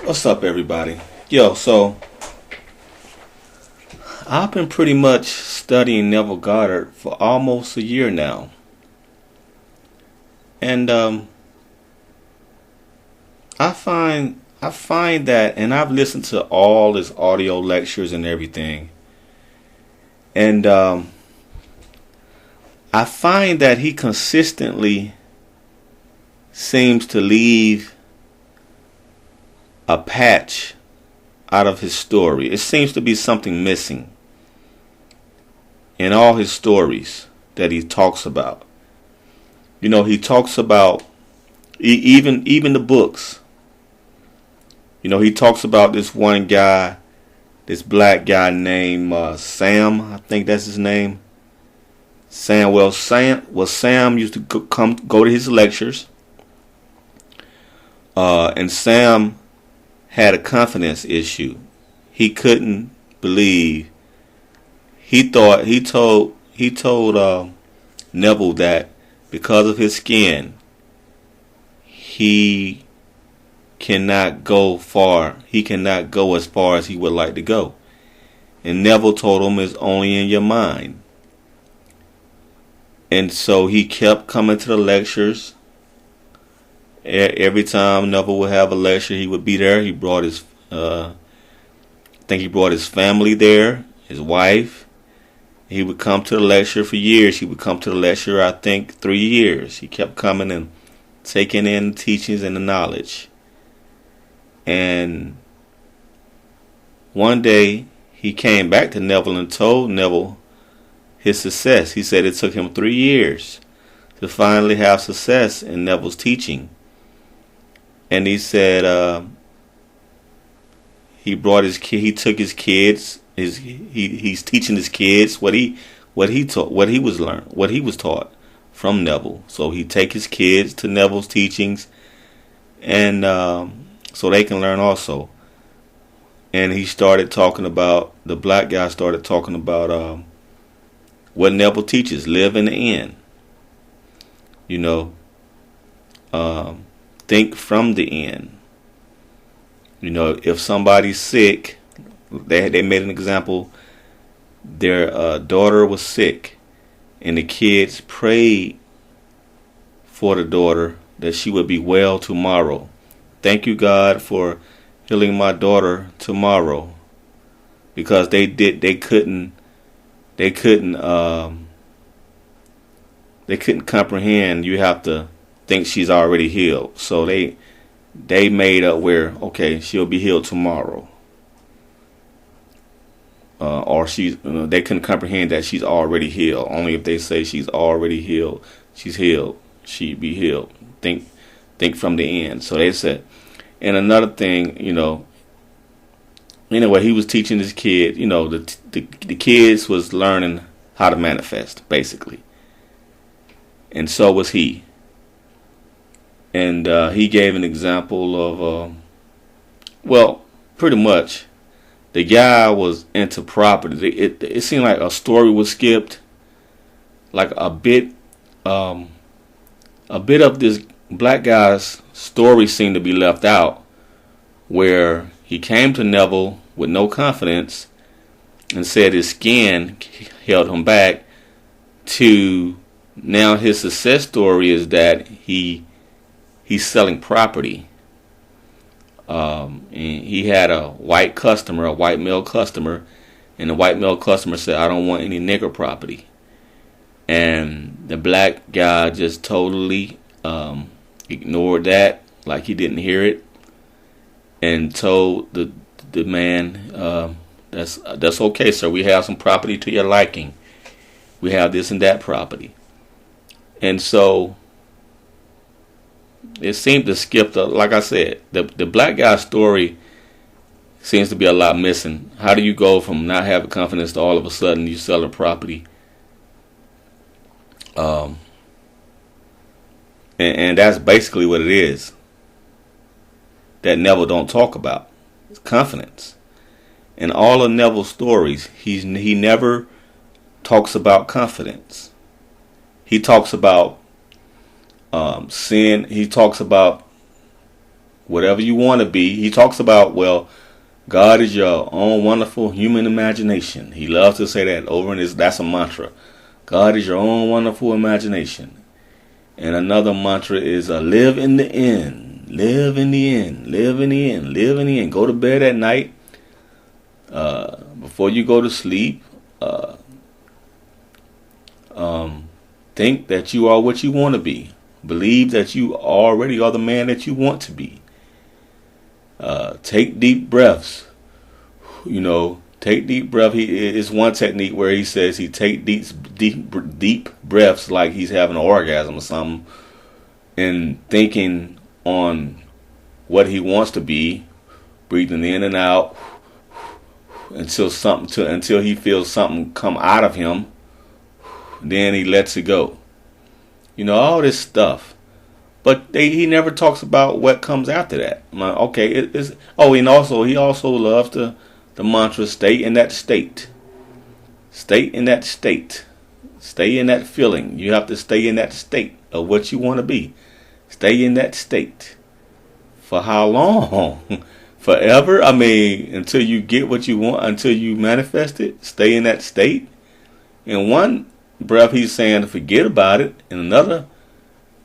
What's up, everybody? So I've been pretty much studying Neville Goddard for almost a year now, and I find that, and I've listened to all his audio lectures and everything, and I find that he consistently seems to leave a patch out of his story. It seems to be something missing in all his stories that he talks about. He talks about even the books. He talks about this one guy, this black guy named Sam. I think that's his name. Sam. Well, Sam used to go to his lectures, and Sam had a confidence issue. He couldn't believe. He told Neville that because of his skin, he cannot go far. He cannot go as far as he would like to go. And Neville told him it's only in your mind. And so he kept coming to the lectures. Every time Neville would have a lecture, he would be there. He brought I think he brought his family there, his wife. He would come to the lecture for years. He would come to the lecture, I think, 3 years. He kept coming and taking in the teachings and the knowledge. And one day, he came back to Neville and told Neville his success. He said it took him 3 years to finally have success in Neville's teaching. And he said he brought his kid. He took his kids. He's teaching his kids what he was taught from Neville. So he take his kids to Neville's teachings, and so they can learn also. And he started talking about, the black guy started talking about what Neville teaches: live in the end. Think from the end. If somebody's sick, they made an example. Their daughter was sick, and the kids prayed for the daughter that she would be well tomorrow. Thank you, God, for healing my daughter tomorrow, because they couldn't comprehend. You have to think she's already healed. So they made up where, okay, she'll be healed tomorrow. Or they couldn't comprehend that she's already healed. Only if they say she's already healed, she's healed, she'd be healed. Think from the end. So they said. And another thing, anyway, he was teaching his kid, the kids was learning how to manifest, basically. And so was he. And he gave an example of, pretty much, the guy was into property. It seemed like a story was skipped, like a bit of this black guy's story seemed to be left out, where he came to Neville with no confidence and said his skin held him back, to now his success story is that he's selling property. And he had a white male customer, and the white male customer said, "I don't want any nigger property." And the black guy just totally ignored that, like he didn't hear it, and told the man, "That's okay, sir. We have some property to your liking. We have this and that property." And so it seemed to skip like I said, the black guy's story seems to be a lot missing. How do you go from not having confidence to all of a sudden you sell a property? And that's basically what it is that Neville don't talk about. It's confidence. In all of Neville's stories, he never talks about confidence. He talks about sin. He talks about whatever you want to be. He talks about, well, God is your own wonderful human imagination. He loves to say that over in his, that's a mantra. God is your own wonderful imagination. And another mantra is live in the end. Live in the end. Live in the end. Live in the end. Go to bed at night. Before you go to sleep, think that you are what you want to be. Believe that you already are the man that you want to be. Take deep breaths. Take deep breath. It's one technique where he says he take deep breaths like he's having an orgasm or something, and thinking on what he wants to be, breathing in and out until he feels something come out of him. Then he lets it go. All this stuff. But he never talks about what comes after that. And also he also loves the mantra, stay in that state. Stay in that state. Stay in that feeling. You have to stay in that state of what you want to be. Stay in that state. For how long? Forever? Until you get what you want, until you manifest it. Stay in that state. In one breath he's saying forget about it. In another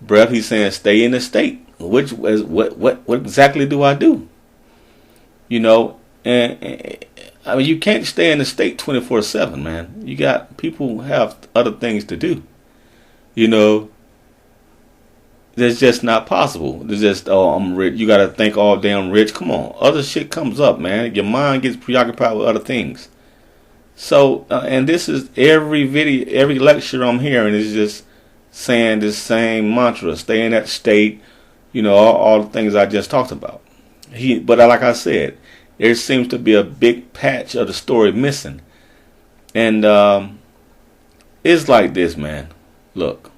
breath he's saying stay in the state. Which is what exactly do I do? And you can't stay in the state 24/7, man. You got people have other things to do. That's just not possible. It's just, I'm rich. You got to think all damn rich. Come on, other shit comes up, man. Your mind gets preoccupied with other things. So, and this is every lecture I'm hearing is just saying this same mantra: stay in that state. All the things I just talked about. But like I said, there seems to be a big patch of the story missing. And it's like this, man. Look.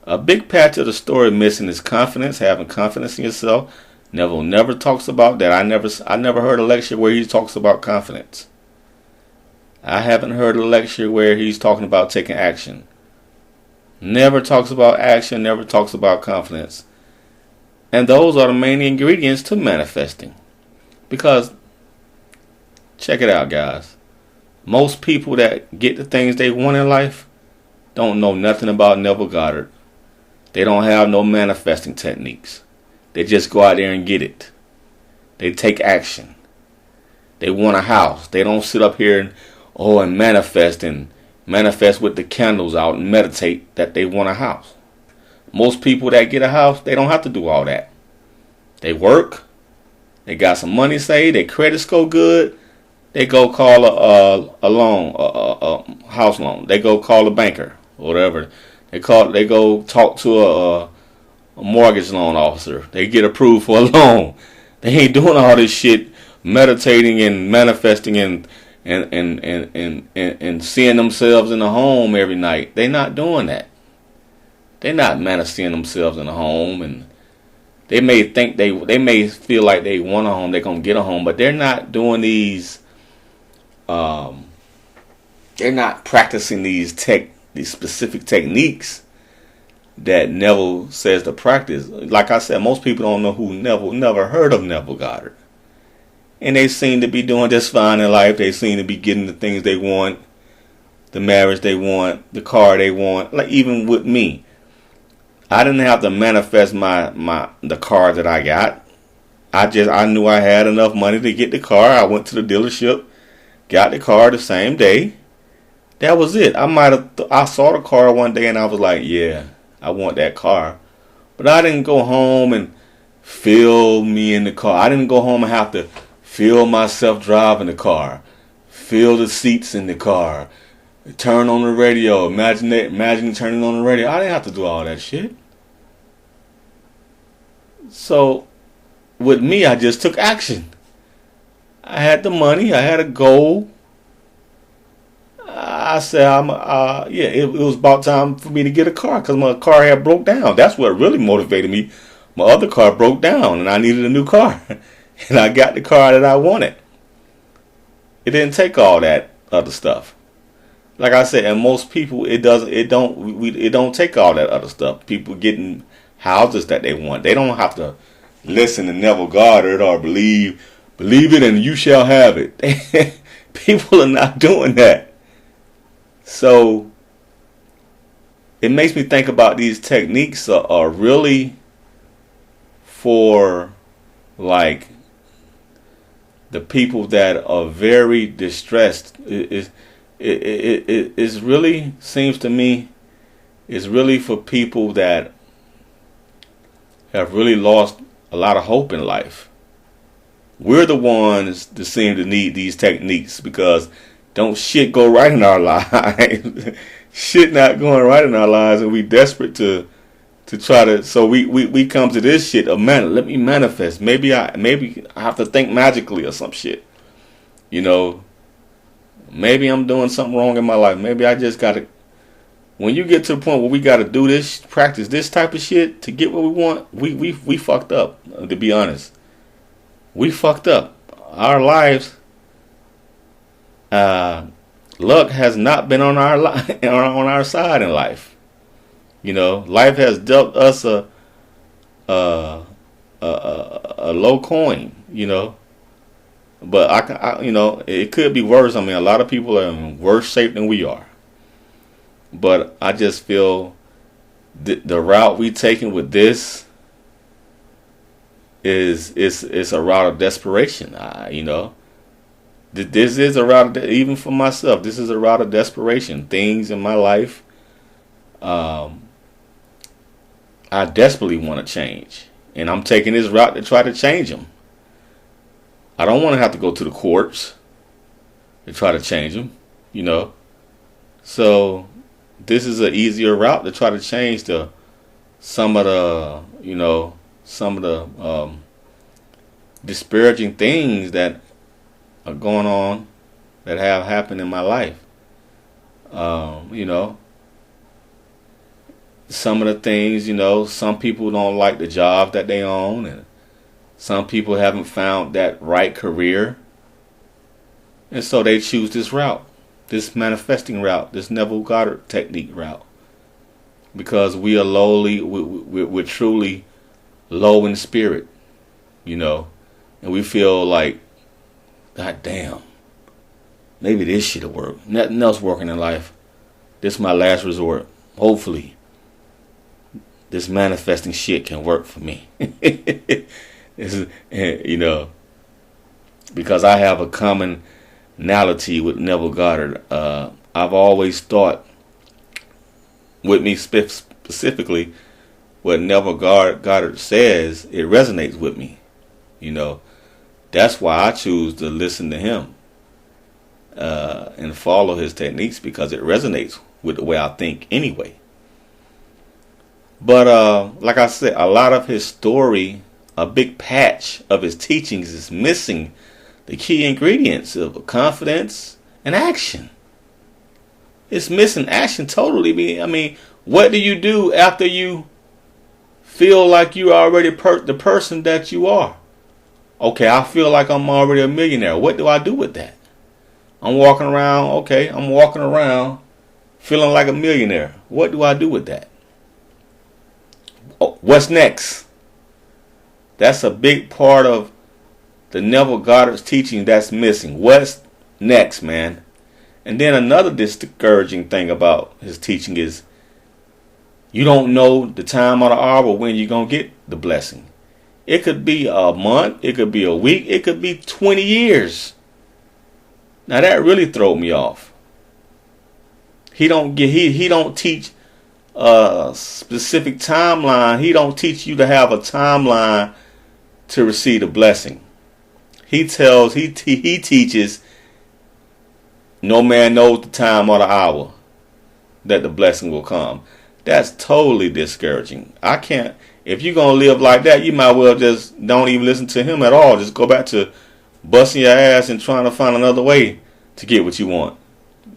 A big patch of the story missing is confidence, having confidence in yourself. Neville never talks about that. I never heard a lecture where he talks about confidence. I haven't heard a lecture where he's talking about taking action. Never talks about action, never talks about confidence. And those are the main ingredients to manifesting. Because, check it out, guys. Most people that get the things they want in life don't know nothing about Neville Goddard. They don't have no manifesting techniques. They just go out there and get it. They take action. They want a house. They don't sit up here and manifest with the candles out and meditate that they want a house. Most people that get a house, they don't have to do all that. They work. They got some money saved. Their credit score good. They go call a loan, a house loan. They go call a banker or whatever. They go talk to a mortgage loan officer. They get approved for a loan. They ain't doing all this shit, meditating and manifesting and seeing themselves in the home every night. They not doing that. They not manifesting themselves in the home, and they may think they may feel like they want a home, they're gonna get a home, but they're not doing these. They're not practicing these specific techniques that Neville says to practice. Like I said, most people don't know who never heard of Neville Goddard. And they seem to be doing just fine in life. They seem to be getting the things they want, the marriage they want, the car they want. Like even with me, I didn't have to manifest the car that I got. I knew I had enough money to get the car. I went to the dealership, got the car the same day. That was it. I saw the car one day and I was like, yeah, I want that car. But I didn't go home and feel me in the car. I didn't go home and have to feel myself driving the car, feel the seats in the car, turn on the radio, imagine turning on the radio. I didn't have to do all that shit. So with me, I just took action. I had the money. I had a goal. I said, it was about time for me to get a car because my car had broke down. That's what really motivated me. My other car broke down and I needed a new car. And I got the car that I wanted. It didn't take all that other stuff. Like I said, and most people, it don't take all that other stuff. People getting houses that they want. They don't have to listen to Neville Goddard or believe it and you shall have it. People are not doing that. So it makes me think about these techniques are really for like the people that are very distressed. It really seems to me it's really for people that have really lost a lot of hope in life. We're the ones that seem to need these techniques because don't shit go right in our lives. Shit not going right in our lives, and we desperate to try to. So we come to this shit of man. Let me manifest. Maybe I have to think magically or some shit. You know, maybe I'm doing something wrong in my life. Maybe I just gotta. When you get to the point where we gotta do this, practice this type of shit to get what we want, we fucked up. To be honest, we fucked up. Our lives. Luck has not been on our on our side in life. You know, life has dealt us a low coin. You know, but I you know, it could be worse. I mean, a lot of people are in worse shape than we are. But I just feel the route we taking with this is a route of desperation. You know. This is a route, even for myself, this is a route of desperation. Things in my life, I desperately want to change. And I'm taking this route to try to change them. I don't want to have to go to the courts to try to change them, you know. So this is an easier route to try to change some of the disparaging things that are going on that have happened in my life. You know, some of the things, you know, some people don't like the job that they own, and some people haven't found that right career, and so they choose this route, this manifesting route, this Neville Goddard technique route, because we are lowly, we're truly low in spirit, you know, and we feel like, God damn, maybe this shit'll work. Nothing else working in life. This is my last resort. Hopefully, this manifesting shit can work for me. You know, because I have a commonality with Neville Goddard. I've always thought, with me specifically, what Neville Goddard says, it resonates with me. You know. That's why I choose to listen to him and follow his techniques, because it resonates with the way I think anyway. But like I said, a lot of his story, a big patch of his teachings is missing the key ingredients of confidence and action. It's missing action totally. I mean, what do you do after you feel like you're already the person that you are? Okay, I feel like I'm already a millionaire. What do I do with that? I'm walking around feeling like a millionaire. What do I do with that? Oh, what's next? That's a big part of the Neville Goddard's teaching that's missing. What's next, man? And then another discouraging thing about his teaching is you don't know the time or the hour when you're going to get the blessing. It could be a month, it could be a week, it could be 20 years. Now that really throw me off. He don't teach a specific timeline. He don't teach you to have a timeline to receive the blessing. He teaches no man knows the time or the hour that the blessing will come. That's totally discouraging. I can't. If you're going to live like that, you might well just don't even listen to him at all. Just go back to busting your ass and trying to find another way to get what you want.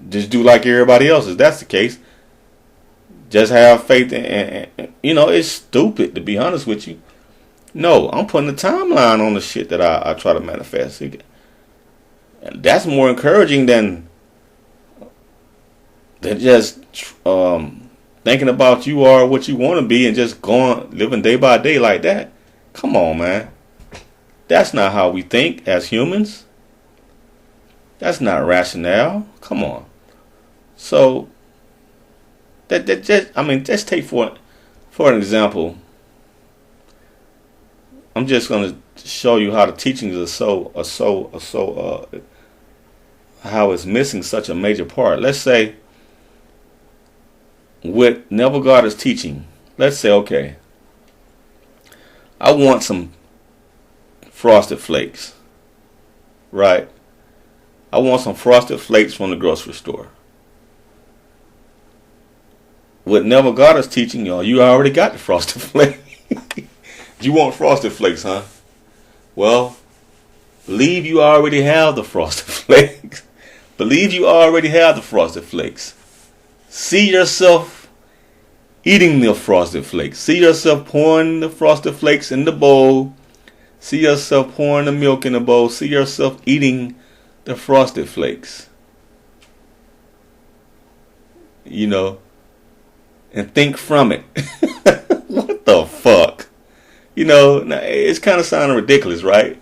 Just do like everybody else. If that's the case, just have faith. And you know, it's stupid, to be honest with you. No, I'm putting a timeline on the shit that I try to manifest. And that's more encouraging than just thinking about you are what you want to be and just living day by day like that. Come on, man. That's not how we think as humans. That's not rationale. Come on. So just take for an example. I'm just gonna show you how the teachings how it's missing such a major part. Let's say with Neville Goddard's teaching, let's say, okay, I want some frosted flakes, right? I want some frosted flakes from the grocery store. With Neville Goddard's teaching, y'all, you already got the frosted flakes. You want frosted flakes, huh? Well, believe you already have the frosted flakes. Believe you already have the frosted flakes. See yourself eating the frosted flakes. See yourself pouring the frosted flakes in the bowl. See yourself pouring the milk in the bowl. See yourself eating the frosted flakes. You know, and think from it. What the fuck? You know, it's kind of sounding ridiculous, right?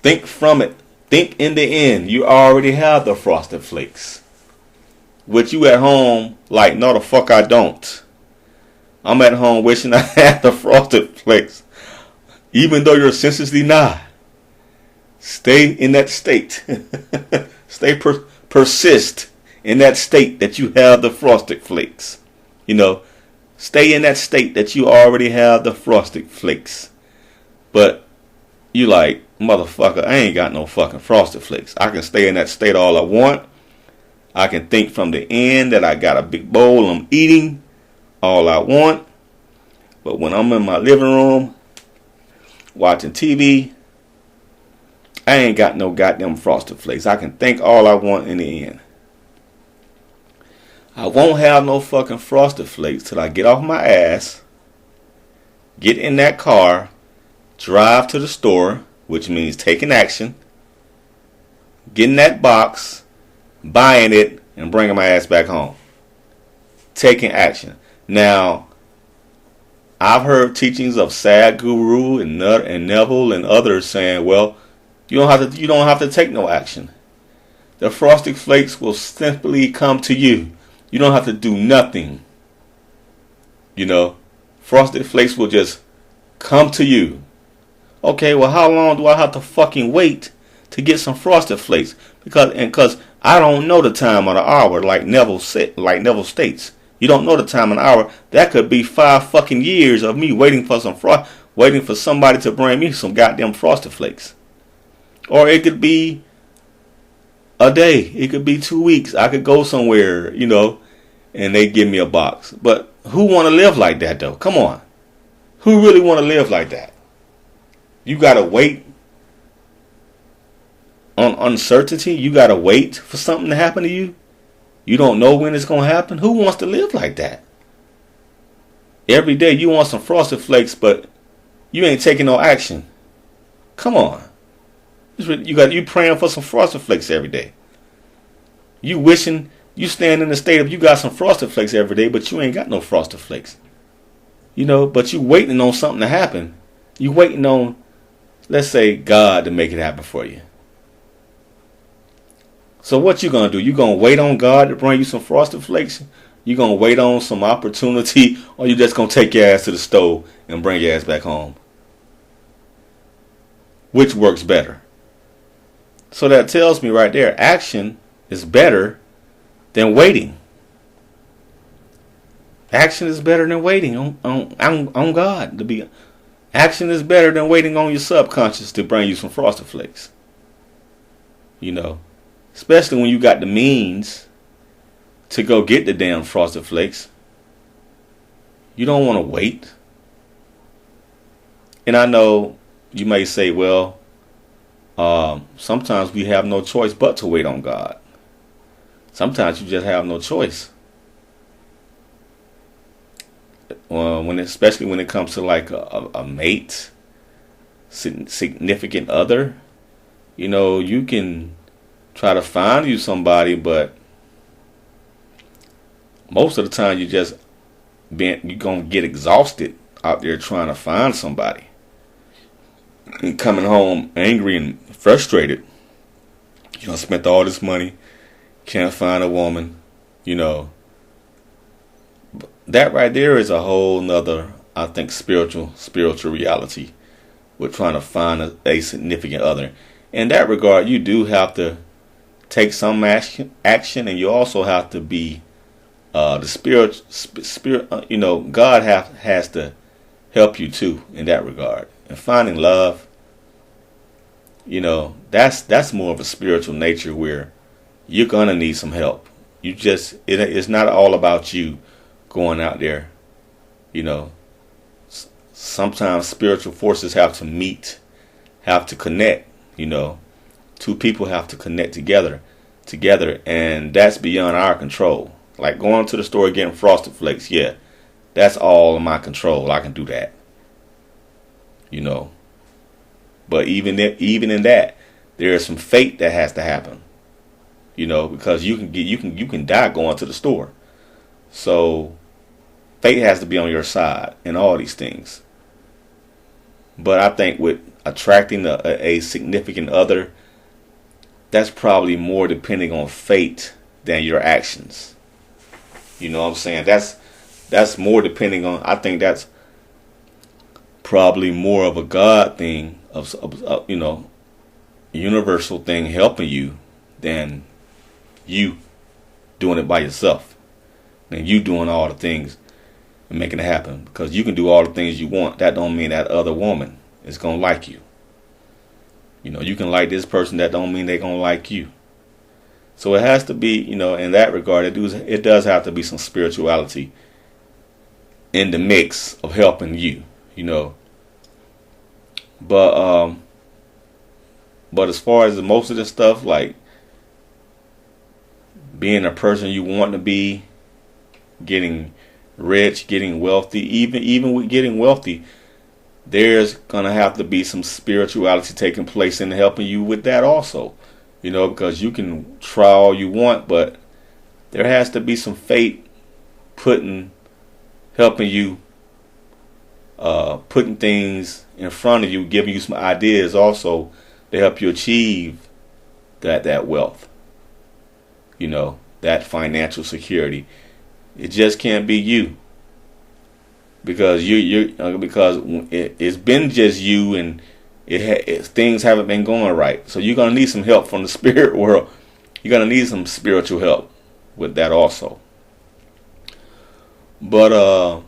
Think from it. Think in the end, you already have the frosted flakes. With you at home, like, no the fuck I don't. I'm at home wishing I had the frosted flakes. Even though your senses deny. Stay in that state. Persist in that state that you have the frosted flakes. You know, stay in that state that you already have the frosted flakes. But you like, motherfucker, I ain't got no fucking frosted flakes. I can stay in that state all I want. I can think from the end that I got a big bowl I'm eating all I want. But when I'm in my living room watching TV, I ain't got no goddamn frosted flakes. I can think all I want in the end. I won't have no fucking frosted flakes till I get off my ass, get in that car, drive to the store, which means taking action, getting that box, buying it, and bringing my ass back home. Taking action. Now, I've heard teachings of Sadhguru and Neville and others saying, well, you don't have to take no action. The frosted flakes will simply come to you. You don't have to do nothing. You know, frosted flakes will just come to you. Okay, well, how long do I have to fucking wait to get some frosted flakes? Because I don't know the time of the hour, like Neville states. You don't know the time of the hour. That could be 5 fucking years of me waiting for somebody to bring me some goddamn frosted flakes. Or it could be a day. It could be 2 weeks. I could go somewhere, you know, and they give me a box. But who want to live like that, though? Come on. Who really want to live like that? You got to wait on uncertainty. You got to wait for something to happen to you. You don't know when it's going to happen. Who wants to live like that? Every day you want some frosted flakes, but you ain't taking no action. Come on. You praying for some frosted flakes every day. You wishing, you stand in the state of you got some frosted flakes every day, but you ain't got no frosted flakes. You know, but you waiting on something to happen. You waiting on, let's say, God to make it happen for you. So what you going to do? You going to wait on God to bring you some frosted flakes? You going to wait on some opportunity, or you just going to take your ass to the stove and bring your ass back home? Which works better? So that tells me right there, action is better than waiting. Action is better than waiting on God. Action is better than waiting on your subconscious to bring you some frosted flakes. You know, especially when you got the means to go get the damn frosted flakes. You don't want to wait. And I know you may say, well, sometimes we have no choice but to wait on God. Sometimes you just have no choice. Especially when it comes to like a mate, significant other, you know, you can try to find you somebody, but most of the time you're gonna get exhausted out there trying to find somebody. and coming home angry and frustrated. You know, spent all this money, can't find a woman. You know, that right there is a whole nother, I think, spiritual reality. With trying to find a significant other. In that regard, you do have to take some action, and you also have to be the spirit. You know, God has to help you too in that regard. And finding love, you know, that's more of a spiritual nature where you're gonna need some help. It's not all about you going out there. You know, sometimes spiritual forces have to meet, have to connect. You know, two people have to connect together, and that's beyond our control. Like going to the store getting Frosted Flakes, yeah, that's all in my control. I can do that. You know, but even in that, there is some fate that has to happen. You know, because you can die going to the store. So fate has to be on your side in all these things. But I think with attracting a significant other, that's probably more depending on fate than your actions. You know what I'm saying? That's more depending on. I think that's probably more of a God thing, of you know, universal thing helping you than you doing it by yourself. Than you doing all the things and making it happen. Because you can do all the things you want. That don't mean that other woman is gonna like you. You know, you can like this person, that don't mean they're gonna like you. So it has to be, you know, in that regard, it does have to be some spirituality in the mix of helping you, you know. But as far as most of this stuff, like being a person you want to be, getting rich, getting wealthy, even with getting wealthy, there's gonna have to be some spirituality taking place in helping you with that also. You know, because you can try all you want, but there has to be some fate helping you, putting things in front of you, giving you some ideas also to help you achieve that wealth. You know, that financial security. It just can't be you, because because it's been just you, and things haven't been going right. So you're gonna need some help from the spirit world. You're gonna need some spiritual help with that also. But a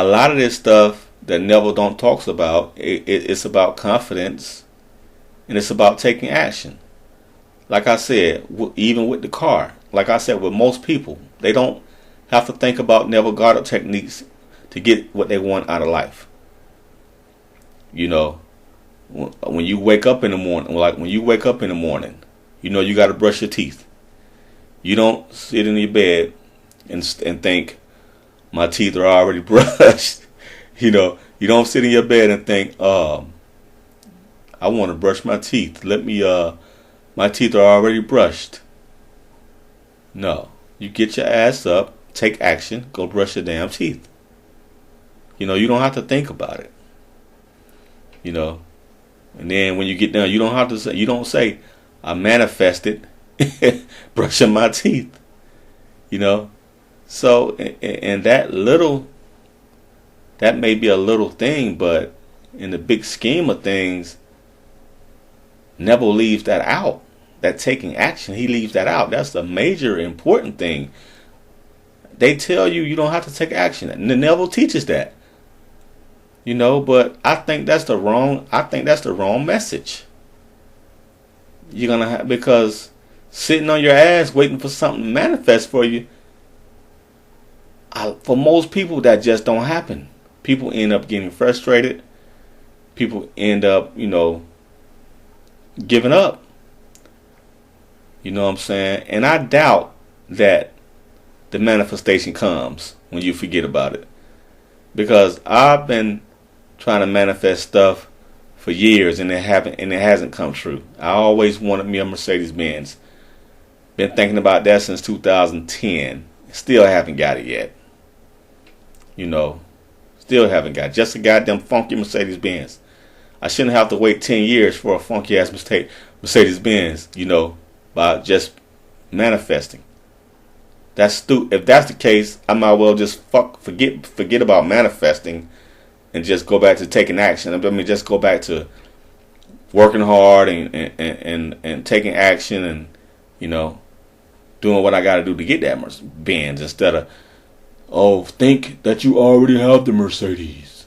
lot of this stuff that Neville don't talks about, it's about confidence, and it's about taking action. Like I said, even with the car, like I said, with most people, they don't have to think about Neville Goddard techniques to get what they want out of life. You know, when you wake up in the morning, you know you got to brush your teeth. You don't sit in your bed and think, my teeth are already brushed. You know, you don't sit in your bed and think, I want to brush my teeth. My teeth are already brushed. No, you get your ass up, take action, go brush your damn teeth. You know, you don't have to think about it. You know, and then when you get done, you don't say, I manifested brushing my teeth. You know, so and that may be a little thing, but in the big scheme of things, Neville leaves that out. That taking action, he leaves that out. That's the major important thing. They tell you don't have to take action. And Neville teaches that. You know, but I think that's the wrong message. You're gonna have, because sitting on your ass waiting for something to manifest for you, for most people that just don't happen. People end up getting frustrated. People end up, you know, giving up. You know what I'm saying? And I doubt that the manifestation comes when you forget about it. Because I've been trying to manifest stuff for years and it hasn't come true. I always wanted me a Mercedes Benz. Been thinking about that since 2010. Still haven't got it yet. You know, still haven't got it. Just a goddamn funky Mercedes Benz. I shouldn't have to wait 10 years for a funky ass Mercedes Benz, by just manifesting. That's stupid. If that's the case, I might well just forget about manifesting and just go back to taking action. I mean, just go back to working hard and taking action and, doing what I got to do to get that Benz instead of, think that you already have the Mercedes.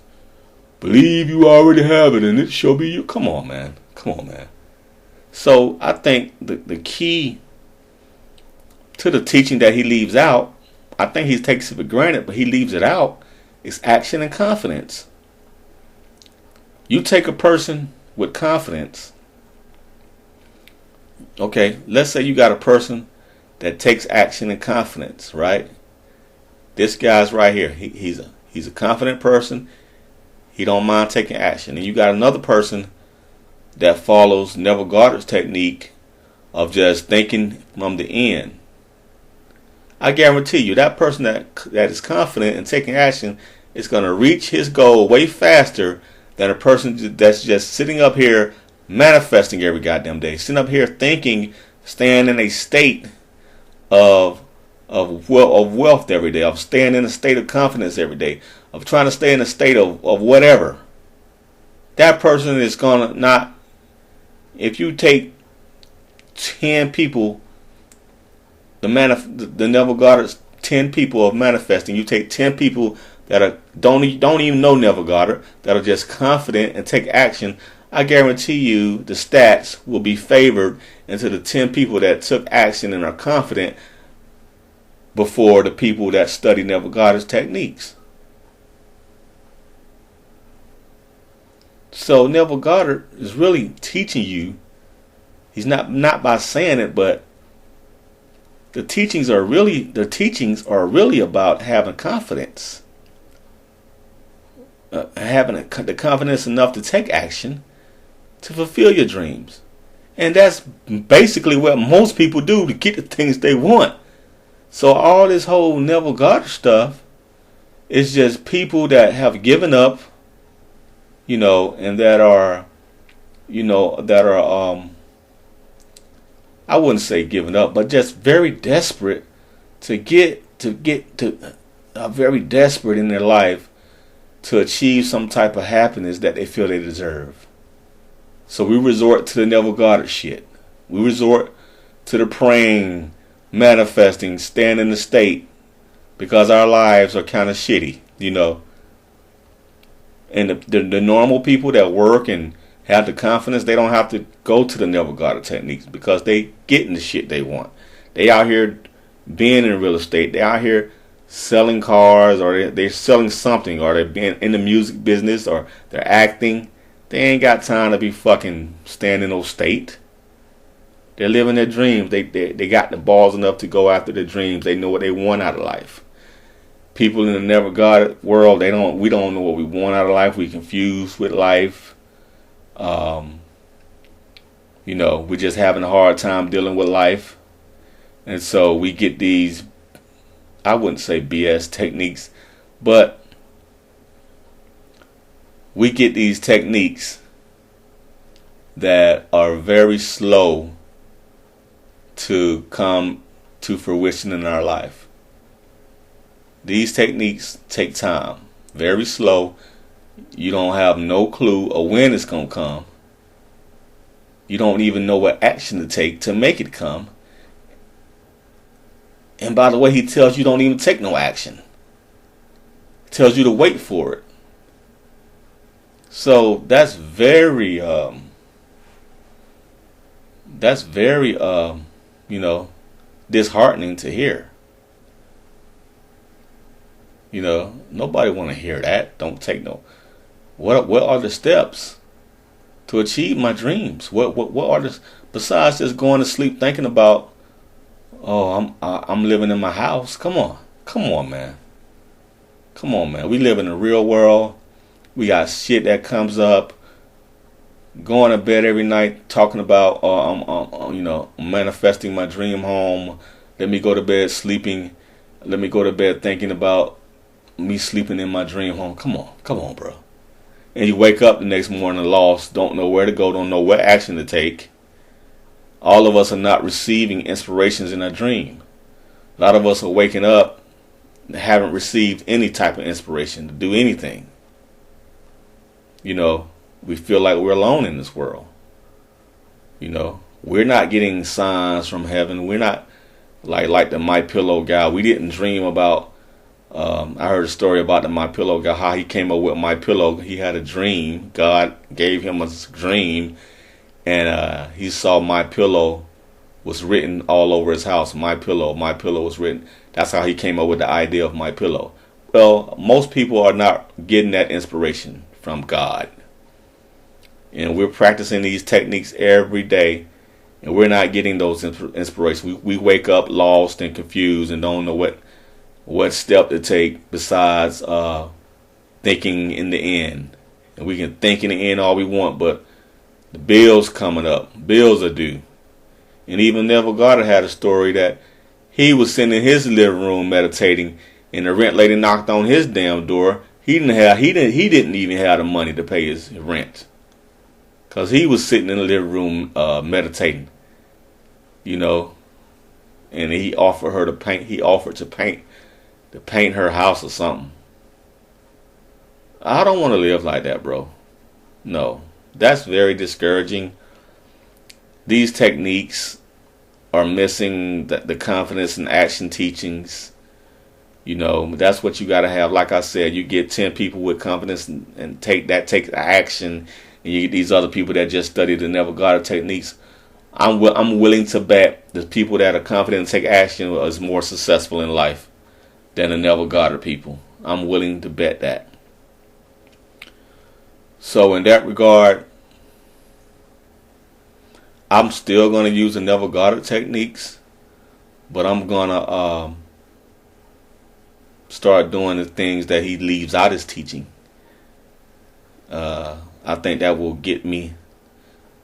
Believe you already have it and it shall be you. Come on, man. So I think the key to the teaching that he leaves out, I think he takes it for granted, but he leaves it out, is action and confidence. You take a person with confidence. Okay, let's say you got a person that takes action and confidence, right? This guy's right here. He's a confident person. He don't mind taking action. And you got another person that follows Neville Goddard's technique of just thinking from the end. I guarantee you that person that is confident and taking action is going to reach his goal way faster than a person that's just sitting up here manifesting every goddamn day, sitting up here thinking, staying in a state of wealth every day, of staying in a state of confidence every day, of trying to stay in a state of whatever. That person is going to not, if you take 10 people, the Neville Goddard's 10 people of manifesting, you take 10 people that don't even know Neville Goddard, that are just confident and take action, I guarantee you the stats will be favored into the 10 people that took action and are confident before the people that study Neville Goddard's techniques. So Neville Goddard is really teaching you, he's not by saying it, but the teachings are really about having confidence. Having the confidence enough to take action to fulfill your dreams. And that's basically what most people do to get the things they want. So all this whole Neville Goddard stuff is just people that have given up, and that are I wouldn't say giving up, but just very desperate very desperate in their life to achieve some type of happiness that they feel they deserve. So we resort to the Neville Goddard shit. We resort to the praying, manifesting, staying in the state because our lives are kind of shitty, And the normal people that work and have the confidence, they don't have to go to the Neville Goddard techniques because they getting the shit they want. They out here being in real estate. They out here selling cars, or they're selling something, or they're being in the music business, or they're acting. They ain't got time to be fucking staying in no state. They're living their dreams. They got the balls enough to go after their dreams. They know what they want out of life. People in the Neville Goddard world, we don't know what we want out of life. We confused with life. We're just having a hard time dealing with life. And so we get these, I wouldn't say BS techniques, but we get these techniques that are very slow to come to fruition in our life. These techniques take time, very slow. You don't have no clue of when it's going to come. You don't even know what action to take to make it come. And by the way, he tells you don't even take no action. He tells you to wait for it. So that's very disheartening to hear. Nobody want to hear that. Don't take no. What are the steps to achieve my dreams? What are the, besides just going to sleep thinking about, oh, I'm living in my house? Come on, man. We live in the real world. We got shit that comes up. Going to bed every night talking about, I'm manifesting my dream home. Let me go to bed sleeping. Let me go to bed thinking about me sleeping in my dream home. Come on, bro. and you wake up the next morning lost, don't know where to go, don't know what action to take. All of us are not receiving inspirations in our dream. A lot of us are waking up and haven't received any type of inspiration to do anything. You know, we feel like we're alone in this world. You know, we're not getting signs from heaven. We're not like the My Pillow guy. We didn't dream about. I heard a story about the My Pillow guy, how he came up with My Pillow. He had a dream. God gave him a dream, and he saw My Pillow was written all over his house. My Pillow was written. That's how he came up with the idea of My Pillow. Well, most people are not getting that inspiration from God. And we're practicing these techniques every day, and we're not getting those inspirations. We wake up lost and confused and don't know what step to take besides thinking in the end. And we can think in the end all we want, but the bills coming up, bills are due. And even Neville Goddard had a story that he was sitting in his living room meditating, and the rent lady knocked on his damn door. He didn't even have the money to pay his rent, because he was sitting in the living room meditating, you know, and he offered her to paint. He offered to paint her house or something. I don't want to live like that, bro. No, that's very discouraging. These techniques are missing the confidence and action teachings. You know, that's what you got to have. Like I said, you get 10 people with confidence and take action, and you get these other people that just study the Neville Goddard techniques. I'm willing to bet the people that are confident and take action is more successful in life than the Neville Goddard people. I'm willing to bet that. So in that regard, I'm still going to use the Neville Goddard techniques, but I'm going to start doing the things that he leaves out his teaching. I think that will get me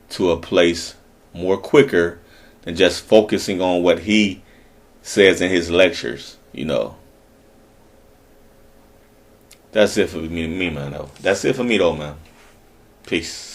to a place more quicker than just focusing on what he says in his lectures, you know. That's it for me, man. Though. That's it for me, though, man. Peace.